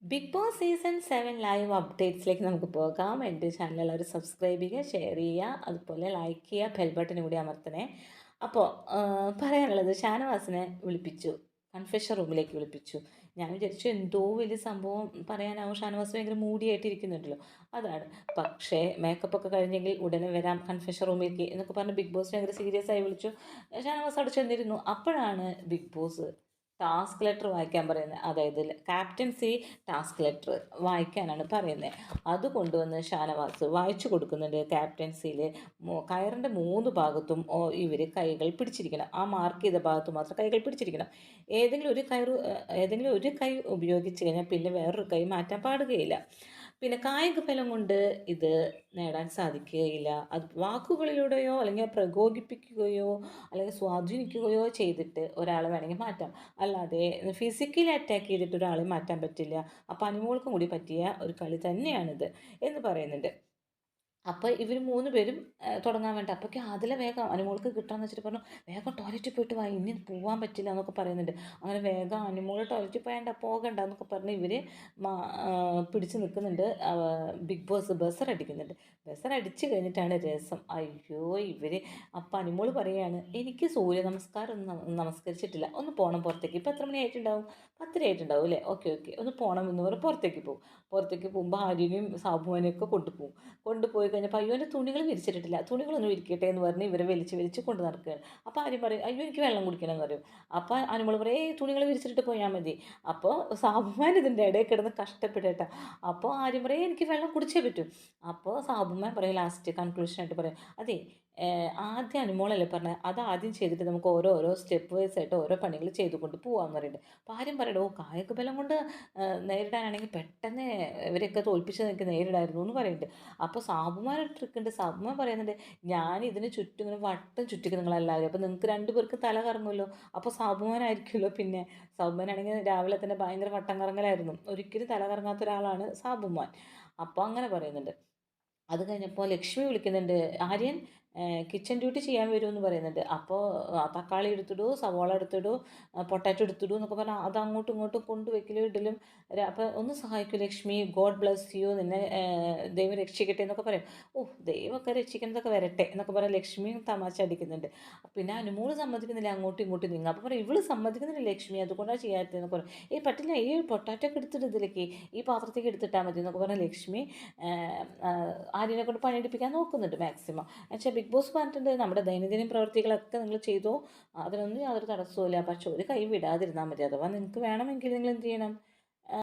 Big boss season 7 live അപ്ഡേറ്റ്സിലേക്ക് നമുക്ക് പോകാം. എൻ്റെ ചാനൽ എല്ലാവരും സബ്സ്ക്രൈബ് ചെയ്യുക, ഷെയർ ചെയ്യുക, അതുപോലെ ലൈക്ക് ചെയ്യുക, ബെൽ ബട്ടൺ കൂടി അമർത്തണേ. അപ്പോൾ പറയാനുള്ളത്, ഷാനവാസിനെ വിളിപ്പിച്ചു, കൺഫെഷൻ റൂമിലേക്ക് വിളിപ്പിച്ചു. ഞാൻ വിചാരിച്ചു എന്തോ വലിയ സംഭവം പറയാനാവും, ഷാനവാസ് ഭയങ്കര മൂടിയായിട്ടിരിക്കുന്നുണ്ടല്ലോ, അതാണ്. പക്ഷേ മേക്കപ്പ് ഒക്കെ കഴിഞ്ഞെങ്കിൽ ഉടനെ വരാം കൺഫെഷൻ റൂമിലേക്ക് എന്നൊക്കെ പറഞ്ഞ് ബിഗ് ബോസ് ഭയങ്കര സീരിയസ് ആയി വിളിച്ചു. ഷാനവാസ് അവിടെ ചെന്നിരുന്നു. അപ്പോഴാണ് ബിഗ് ബോസ് ടാസ്ക് ലെറ്റർ വായിക്കാൻ പറയുന്നത്. അതായത് ക്യാപ്റ്റൻസി ടാസ്ക് ലെറ്റർ വായിക്കാനാണ് പറയുന്നത്. അത് കൊണ്ടുവന്ന് ഷാനവാസ് വായിച്ചു കൊടുക്കുന്നുണ്ട്. ക്യാപ്റ്റൻസിയിൽ കയറിൻ്റെ 3 ഭാഗത്തും ഇവർ കൈകൾ പിടിച്ചിരിക്കണം. ആ മാർക്ക് ചെയ്ത ഭാഗത്ത് മാത്രം കൈകൾ പിടിച്ചിരിക്കണം. ഏതെങ്കിലും ഒരു കൈ ഉപയോഗിച്ച് കഴിഞ്ഞാൽ പിന്നെ വേറൊരു കൈ മാറ്റാൻ പാടുകയില്ല. പിന്നെ കായിക ബലം കൊണ്ട് ഇത് നേടാൻ സാധിക്കുകയില്ല. അത് വാക്കുകളിലൂടെയോ അല്ലെങ്കിൽ പ്രകോപിപ്പിക്കുകയോ അല്ലെങ്കിൽ സ്വാധീനിക്കുകയോ ചെയ്തിട്ട് ഒരാളെ വേണമെങ്കിൽ മാറ്റാം. അല്ലാതെ ഫിസിക്കലി അറ്റാക്ക് ചെയ്തിട്ട് ഒരാളെ മാറ്റാൻ പറ്റില്ല. അപ്പോൾ അനുമോൾക്കും കൂടി പറ്റിയ ഒരു കളി തന്നെയാണിത് എന്ന് പറയുന്നുണ്ട്. അപ്പോൾ ഇവർ 3 പേരും തുടങ്ങാൻ വേണ്ടി, അപ്പോഴേക്കും അതിലെ വേഗം അനുമോൾക്ക് കിട്ടാന്ന് വെച്ചിട്ട് പറഞ്ഞു, വേഗം ടോയ്ലറ്റിൽ പോയിട്ട് വാ, ഇനി പോകാൻ പറ്റില്ല എന്നൊക്കെ പറയുന്നുണ്ട്. അങ്ങനെ വേഗം അനുമോൾ ടോയ്ലറ്റിൽ പോകണ്ട എന്നൊക്കെ പറഞ്ഞ് ഇവർ പിടിച്ച് നിൽക്കുന്നുണ്ട്. ബിഗ് ബോസ് ബസർ അടിക്കുന്നുണ്ട്. ബസർ അടിച്ച് കഴിഞ്ഞിട്ടാണ് രസം. അയ്യോ ഇവർ, അപ്പം അനുമോൾ പറയുകയാണ്, എനിക്ക് സൂര്യ നമസ്കാരം ഒന്നും നമസ്കരിച്ചിട്ടില്ല, ഒന്ന് പോകണം പുറത്തേക്ക്. ഇപ്പം എത്ര മണി ആയിട്ടുണ്ടാവും? 10 ആയിട്ടുണ്ടാവും അല്ലേ? ഓക്കെ ഓക്കെ, ഒന്ന് പോകണം എന്ന് പറഞ്ഞ് പുറത്തേക്ക് പോകും. പുറത്തേക്ക് പോകുമ്പോൾ ആര്യനെയും സാബുവിനെയും ഒക്കെ കൊണ്ടുപോകും. കൊണ്ടുപോയി കഴിഞ്ഞപ്പോൾ അയ്യോ എൻ്റെ തുണികൾ വിരിച്ചിട്ടിട്ടില്ല, തുണികളൊന്നും വിരിക്കട്ടെ എന്ന് പറഞ്ഞ് ഇവരെ വലിച്ച് വലിച്ച് കൊണ്ട് നടക്കുകയാണ്. അപ്പോൾ ആര്യം പറയും, അയ്യോ എനിക്ക് വെള്ളം കുടിക്കണം എന്ന് പറയും. അപ്പോൾ അനുമോൾ പറയും, ഏയ് തുണികൾ വിരിച്ചിട്ട് പോയാൽ മതി. അപ്പോൾ സാബുമാൻ ഇതിൻ്റെ ഇടയിൽ കിടന്ന് കഷ്ടപ്പെടേട്ടാ. അപ്പോൾ ആര്യം പറയും, എനിക്ക് വെള്ളം കുടിച്ചേ പറ്റൂ. അപ്പോൾ സാബുമാൻ പറയും ലാസ്റ്റ് കൺക്ലൂഷനായിട്ട് പറയും, അതെ ആദ്യം അനുമോളല്ലേ പറഞ്ഞത്, അത് ആദ്യം ചെയ്തിട്ട് നമുക്ക് ഓരോ സ്റ്റെപ്പ് വൈസ് ആയിട്ട് ഓരോ പണികൾ ചെയ്തുകൊണ്ട് പോകാമെന്ന് പറയുന്നുണ്ട്. അപ്പോൾ ആരും പറയണോ കായിക ബലം കൊണ്ട് നേരിടാനാണെങ്കിൽ പെട്ടെന്ന് ഇവരെയൊക്കെ തോൽപ്പിച്ച് എനിക്ക് നേരിടായിരുന്നു എന്ന് പറയുന്നുണ്ട്. അപ്പോൾ സാബുമാനൊരു ട്രിക്കുണ്ട്. സാബുമാൻ പറയുന്നുണ്ട്, ഞാൻ ഇതിന് ചുറ്റും ഇങ്ങനെ വട്ടം ചുറ്റിക്കും നിങ്ങളെല്ലാവരും, അപ്പോൾ നിങ്ങൾക്ക് 2 പേർക്ക് തല കറങ്ങുമല്ലോ, അപ്പോൾ സാബുമാനായിരിക്കുമല്ലോ. പിന്നെ സാബുമാനാണെങ്കിൽ രാവിലെ തന്നെ ഭയങ്കര വട്ടം കറങ്ങലായിരുന്നു, ഒരിക്കലും തല കറങ്ങാത്ത ഒരാളാണ് സാബുമാൻ. അപ്പോൾ അങ്ങനെ പറയുന്നുണ്ട്. അത് കഴിഞ്ഞപ്പോൾ ലക്ഷ്മി വിളിക്കുന്നുണ്ട്, ആര്യൻ കിച്ചൺ ഡ്യൂട്ടി ചെയ്യാൻ വരുമെന്ന് പറയുന്നുണ്ട്. അപ്പോൾ തക്കാളി എടുത്തിടൂ, സവോള എടുത്തിടൂ, പൊട്ടാറ്റോ എടുത്തിടൂ എന്നൊക്കെ പറഞ്ഞാൽ അത് അങ്ങോട്ടും ഇങ്ങോട്ടും കൊണ്ടുവയ്ക്കലും ഇടലും. അപ്പോൾ ഒന്ന് സഹായിക്കൂ ലക്ഷ്മി, ഗോഡ് ബ്ലസ് യു, നിന്നെ ദൈവം രക്ഷിക്കട്ടെ എന്നൊക്കെ പറയും. ഓ ദൈവമൊക്കെ രക്ഷിക്കുന്നതൊക്കെ വരട്ടെ എന്നൊക്കെ പറഞ്ഞാൽ ലക്ഷ്മിയും തമാശ അടിക്കുന്നുണ്ട്. പിന്നെ അനുമോള് സമ്മതിക്കുന്നില്ല അങ്ങോട്ടും ഇങ്ങോട്ടും നീങ്ങുക. അപ്പോൾ പറയും, ഇവള് സമ്മതിക്കുന്നില്ല ലക്ഷ്മി, അതുകൊണ്ടാണ് ചെയ്യാത്തതെന്നൊക്കെ പറയും. പറ്റില്ല, ഈ പൊട്ടാറ്റോ ഒക്കെ എടുത്തിട്ട് ഇതിലേക്ക് ഈ പാത്രത്തേക്ക് എടുത്തിട്ടാൽ മതി എന്നൊക്കെ പറഞ്ഞാൽ ലക്ഷ്മി ആര്യനെ കൊണ്ട് പണിയെടുപ്പിക്കാൻ നോക്കുന്നുണ്ട് മാക്സിമം. എന്നുവെച്ചാൽ ബിഗ് ബോസ് പറഞ്ഞിട്ടുണ്ട്, നമ്മുടെ ദൈനംദിന പ്രവൃത്തികളൊക്കെ നിങ്ങൾ ചെയ്തോ, അതിനൊന്നും യാതൊരു തടസ്സവും ഇല്ല, പക്ഷെ ഒരു കൈ വിടാതിരുന്നാൽ മതി. അഥവാ നിങ്ങൾക്ക് വേണമെങ്കിൽ നിങ്ങൾ എന്ത് ചെയ്യണം,